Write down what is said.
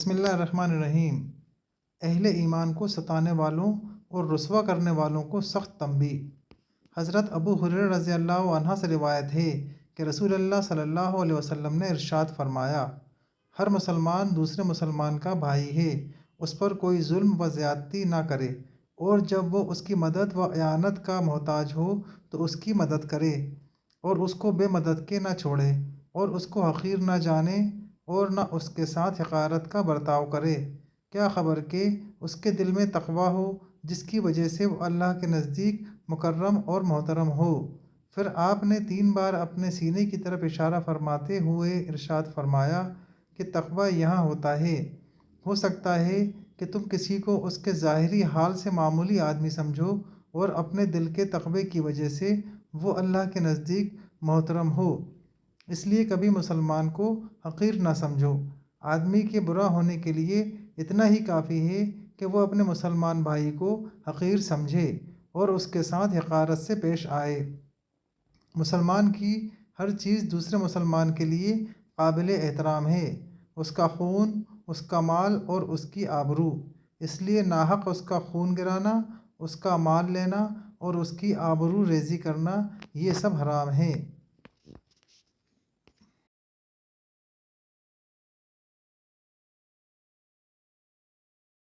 بسم اللہ الرحمن الرحیم۔ اہل ایمان کو ستانے والوں اور رسوا کرنے والوں کو سخت تنبیہ۔ حضرت ابو ہریرہ رضی اللہ عنہ سے روایت ہے کہ رسول اللہ صلی اللہ علیہ وسلم نے ارشاد فرمایا، ہر مسلمان دوسرے مسلمان کا بھائی ہے، اس پر کوئی ظلم و زیادتی نہ کرے، اور جب وہ اس کی مدد و اعانت کا محتاج ہو تو اس کی مدد کرے، اور اس کو بے مدد کے نہ چھوڑے، اور اس کو حقیر نہ جانے اور نہ اس کے ساتھ حقارت کا برتاؤ کرے۔ کیا خبر کہ اس کے دل میں تقویٰ ہو، جس کی وجہ سے وہ اللہ کے نزدیک مکرم اور محترم ہو۔ پھر آپ نے 3 بار اپنے سینے کی طرف اشارہ فرماتے ہوئے ارشاد فرمایا کہ تقویٰ یہاں ہوتا ہے۔ ہو سکتا ہے کہ تم کسی کو اس کے ظاہری حال سے معمولی آدمی سمجھو اور اپنے دل کے تقوی کی وجہ سے وہ اللہ کے نزدیک محترم ہو، اس لیے کبھی مسلمان کو حقیر نہ سمجھو۔ آدمی کے برا ہونے کے لیے اتنا ہی کافی ہے کہ وہ اپنے مسلمان بھائی کو حقیر سمجھے اور اس کے ساتھ حقارت سے پیش آئے۔ مسلمان کی ہر چیز دوسرے مسلمان کے لیے قابل احترام ہے، اس کا خون، اس کا مال اور اس کی آبرو۔ اس لیے ناحق اس کا خون گرانا، اس کا مال لینا اور اس کی آبرو ریزی کرنا، یہ سب حرام ہے۔